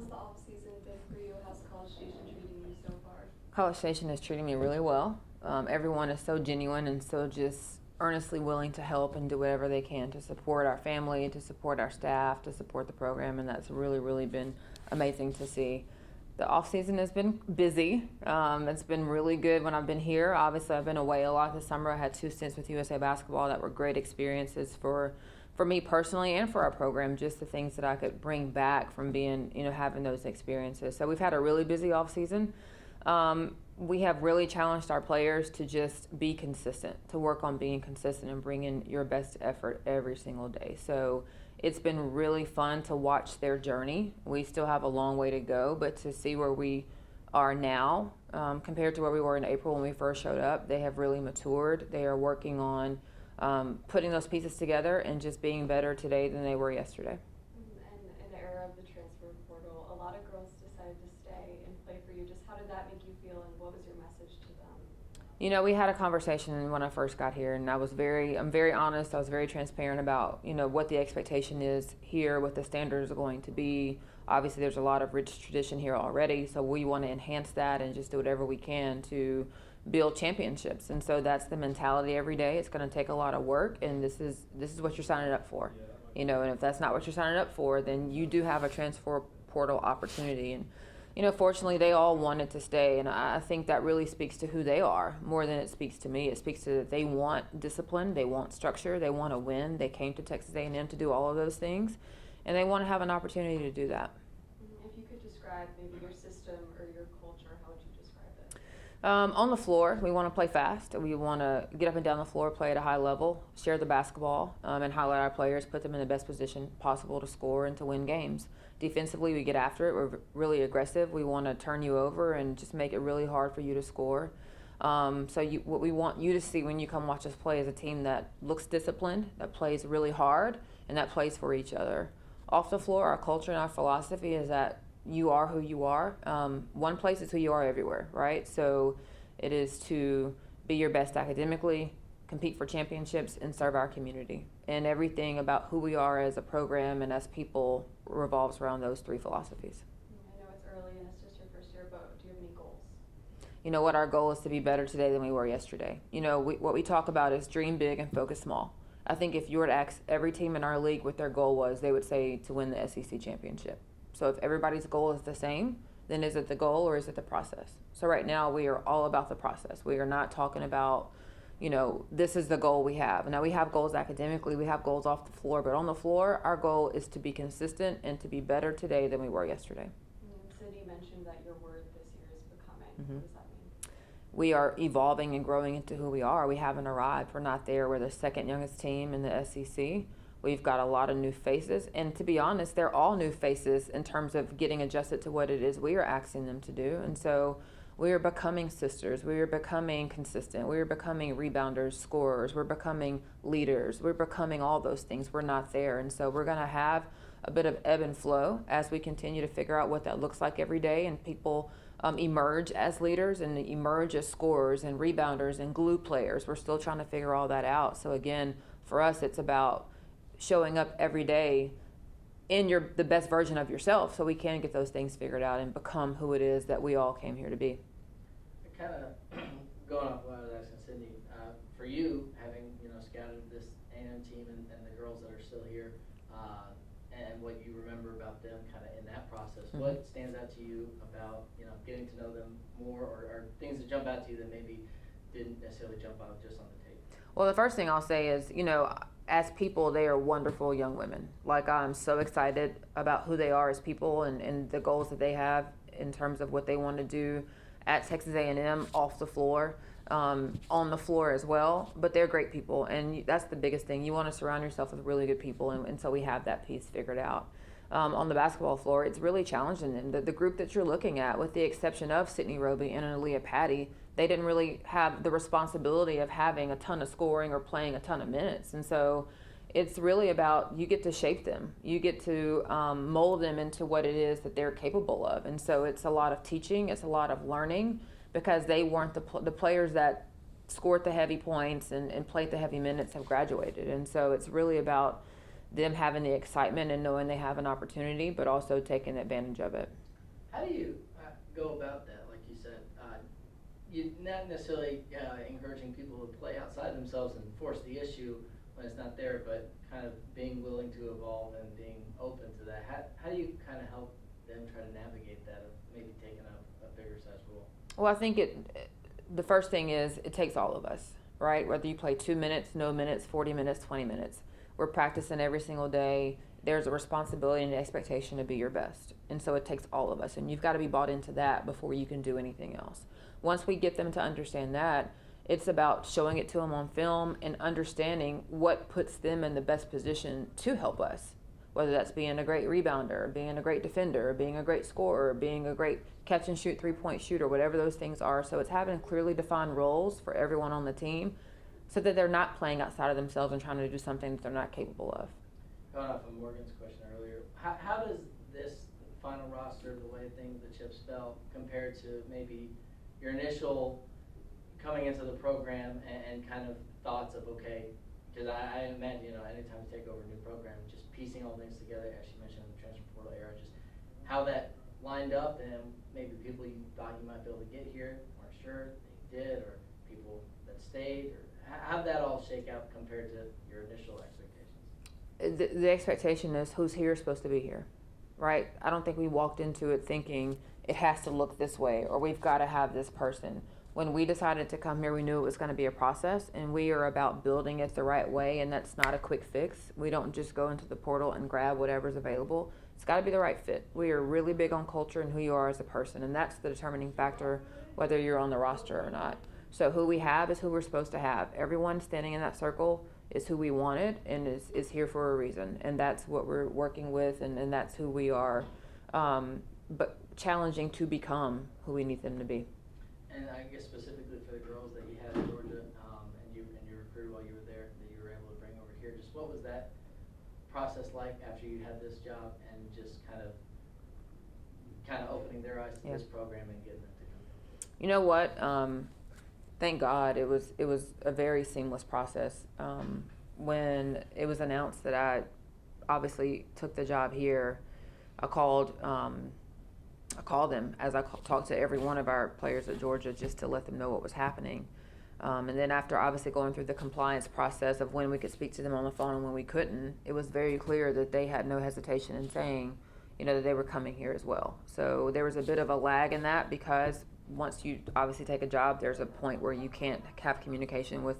the off-season been for you? How's College Station treating you so far? College Station is treating me really well. Everyone is so genuine and so just earnestly willing to help and do whatever they can to support our family, to support our staff, to support the program, and that's really, really been amazing to see. The off season has been busy. It's been really good when I've been here. Obviously, I've been away a lot this summer. I had 2 stints with USA Basketball that were great experiences for me personally and for our program. Just the things that I could bring back from being, having those experiences. So we've had a really busy off season. We have really challenged our players to just be consistent, to work on being consistent and bringing your best effort every single day. So it's been really fun to watch their journey. We still have a long way to go, but to see where we are now compared to where we were in April when we first showed up, they have really matured. They are working on putting those pieces together and just being better today than they were yesterday. And in the era of the transfer portal, a lot of girls decided to stay and play for you. Just how did that make you feel, and what was your message to them? We had a conversation when I first got here, and I'm very honest. I was very transparent about, what the expectation is here, what the standards are going to be. Obviously, there's a lot of rich tradition here already, so we want to enhance that and just do whatever we can to build championships. And so that's the mentality every day. It's going to take a lot of work, and this is what you're signing up for. And if that's not what you're signing up for, then you do have a transfer portal opportunity. And fortunately, they all wanted to stay, and I think that really speaks to who they are more than it speaks to me. It speaks to that they want discipline, they want structure, they want to win. They came to Texas A&M to do all of those things, and they want to have an opportunity to do that. If you could describe maybe your system or your culture, how would you describe it? On the floor, we want to play fast. We want to get up and down the floor, play at a high level, share the basketball, and highlight our players, put them in the best position possible to score and to win games. Defensively, we get after it. We're really aggressive. We want to turn you over and just make it really hard for you to score. What we want you to see when you come watch us play is a team that looks disciplined, that plays really hard, and that plays for each other. Off the floor, our culture and our philosophy is that you are who you are. One place is who you are everywhere, right? So it is to be your best academically, compete for championships, and serve our community. And everything about who we are as a program and as people revolves around those 3 philosophies. I know it's early and it's just your first year, but do you have any goals? What our goal is to be better today than we were yesterday. What we talk about is dream big and focus small. I think if you were to ask every team in our league what their goal was, they would say to win the SEC championship. So if everybody's goal is the same, then is it the goal or is it the process? So right now we are all about the process. We are not talking about, this is the goal we have. Now we have goals academically, we have goals off the floor, but on the floor, our goal is to be consistent and to be better today than we were yesterday. Cindy mentioned that your word this year is becoming. Mm-hmm. What does that mean? We are evolving and growing into who we are. We haven't arrived. We're not there. We're the second youngest team in the SEC. We've got a lot of new faces, and to be honest, they're all new faces in terms of getting adjusted to what it is we are asking them to do. And so we are becoming sisters. We are becoming consistent. We are becoming rebounders, scorers. We're becoming leaders. We're becoming all those things. We're not there. And so we're going to have a bit of ebb and flow as we continue to figure out what that looks like every day, and people emerge as leaders and emerge as scorers and rebounders and glue players. We're still trying to figure all that out. So again, for us, it's about showing up every day in the best version of yourself, so we can get those things figured out and become who it is that we all came here to be. Kind of going off what I was asking Cindy, for you, having scouted this A&M team and the girls that are still here, and what you remember about them kind of in that process, Mm-hmm. What stands out to you about getting to know them more, or things that jump out to you that maybe didn't necessarily jump out just on the tape? Well, the first thing I'll say is, as people, they are wonderful young women. Like, I'm so excited about who they are as people and the goals that they have in terms of what they want to do at Texas A&M, off the floor, on the floor as well. But they're great people, and that's the biggest thing. You want to surround yourself with really good people, and so we have that piece figured out. On the basketball floor, it's really challenging them. The group that you're looking at, with the exception of Sydney Roby and Aaliyah Patty, they didn't really have the responsibility of having a ton of scoring or playing a ton of minutes. And so it's really about, you get to shape them. You get to mold them into what it is that they're capable of. And so it's a lot of teaching. It's a lot of learning, because they weren't the players that scored the heavy points and played the heavy minutes have graduated. And so it's really about them having the excitement and knowing they have an opportunity, but also taking advantage of it. How do you go about that? Like you said, you're not necessarily encouraging people to play outside themselves and force the issue when it's not there, but kind of being willing to evolve and being open to that. How do you kind of help them try to navigate that of maybe taking a bigger size role? Well, I think the first thing is it takes all of us, right? Whether you play 2 minutes, no minutes, 40 minutes, 20 minutes. We're practicing every single day. There's a responsibility and an expectation to be your best. And so it takes all of us. And you've got to be bought into that before you can do anything else. Once we get them to understand that, it's about showing it to them on film and understanding what puts them in the best position to help us. Whether that's being a great rebounder, being a great defender, being a great scorer, being a great catch and shoot 3-point shooter, whatever those things are. So it's having clearly defined roles for everyone on the team so that they're not playing outside of themselves and trying to do something that they're not capable of. Going off of Morgan's question earlier, how does this final roster, the way the chips fell, compare to maybe your initial coming into the program and kind of thoughts of, okay, because I imagine, anytime you take over a new program, just piecing all things together, as you mentioned in the transfer portal era, just how that lined up, and maybe people you thought you might be able to get here weren't sure they did, or people that stayed, or how did that all shake out compared to your initial expectations? The expectation is who's here is supposed to be here, right? I don't think we walked into it thinking it has to look this way or we've got to have this person. When we decided to come here, we knew it was going to be a process, and we are about building it the right way, and that's not a quick fix. We don't just go into the portal and grab whatever's available. It's got to be the right fit. We are really big on culture and who you are as a person, and that's the determining factor whether you're on the roster or not. So who we have is who we're supposed to have. Everyone standing in that circle is who we wanted and is here for a reason, and that's what we're working with, and that's who we are, but challenging to become who we need them to be. And I guess specifically for the girls that you had in Georgia, and you recruited while you were there, that you were able to bring over here, just what was that process like after you had this job, and just kind of opening their eyes to this program and getting them to come? You know what? Thank God it was a very seamless process. When it was announced that I obviously took the job here, I called them as I talked to every one of our players at Georgia just to let them know what was happening. And then after obviously going through the compliance process of when we could speak to them on the phone and when we couldn't, it was very clear that they had no hesitation in saying, that they were coming here as well. So there was a bit of a lag in that because once you obviously take a job, there's a point where you can't have communication with,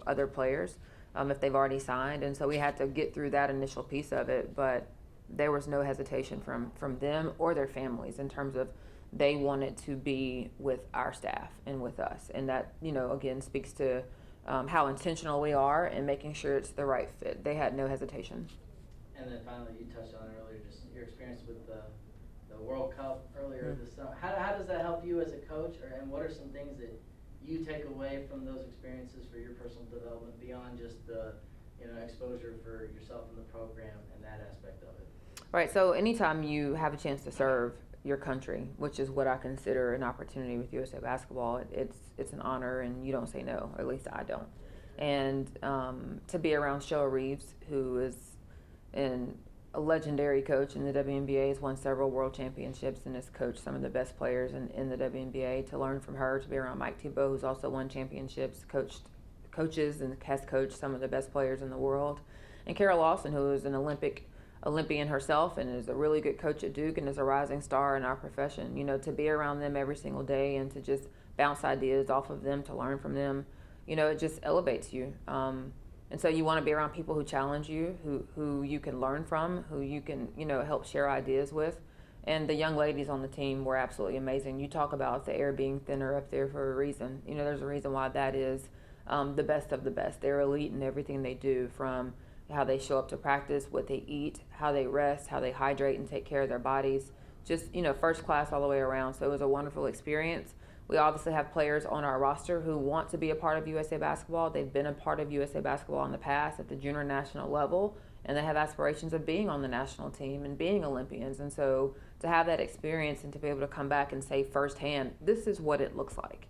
other players if they've already signed. And so we had to get through that initial piece of it, but there was no hesitation from them or their families in terms of they wanted to be with our staff and with us. And that, again, speaks to how intentional we are in making sure it's the right fit. They had no hesitation. And then finally, you touched on it earlier, just your experience with the World Cup earlier this summer. How does that help you as a coach, and what are some things that you take away from those experiences for your personal development beyond just the exposure for yourself in the program and that aspect of it? Right, so anytime you have a chance to serve your country, which is what I consider an opportunity with USA Basketball, it's an honor, and you don't say no, at least I don't. And to be around Cheryl Reeves, who is a legendary coach in the WNBA, has won several world championships and has coached some of the best players in the WNBA, to learn from her, to be around Mike Thibault, who's also won championships, coaches and has coached some of the best players in the world, and Carol Lawson, who is an Olympian herself and is a really good coach at Duke and is a rising star in our profession. To be around them every single day and to just bounce ideas off of them, to learn from them, it just elevates you. And so you want to be around people who challenge you, who you can learn from, who you can, help share ideas with. And the young ladies on the team were absolutely amazing. You talk about the air being thinner up there for a reason. There's a reason why that is the best of the best. They're elite in everything they do, from how they show up to practice, what they eat, how they rest, how they hydrate and take care of their bodies. Just, first class all the way around. So it was a wonderful experience. We obviously have players on our roster who want to be a part of USA Basketball. They've been a part of USA Basketball in the past at the junior national level, and they have aspirations of being on the national team and being Olympians. And so to have that experience and to be able to come back and say firsthand, this is what it looks like.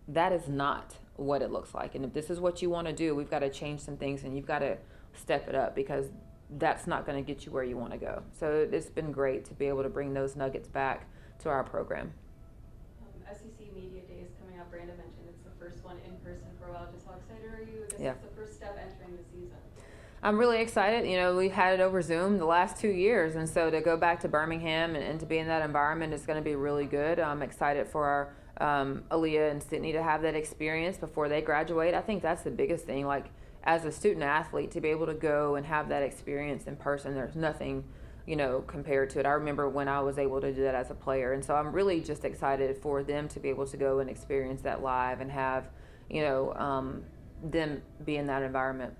That is not what it looks like. And if this is what you want to do, we've got to change some things, and you've got to step it up, because that's not going to get you where you want to go. So it's been great to be able to bring those nuggets back to our program. SEC Media Day is coming up. Brandon mentioned it's the first one in person for a while. Just how excited are you? I guess Yeah. it's the first step entering the season. I'm really excited. You know, we've had it over Zoom the last 2 years, and so to go back to Birmingham and to be in that environment is going to be really good. I'm excited for our Aaliyah and Sydney to have that experience before they graduate. I think that's the biggest thing. Like, as a student athlete, to be able to go and have that experience in person, there's nothing, you know, compared to it. I remember when I was able to do that as a player, and so I'm really just excited for them to be able to go and experience that live and have, you know, them be in that environment.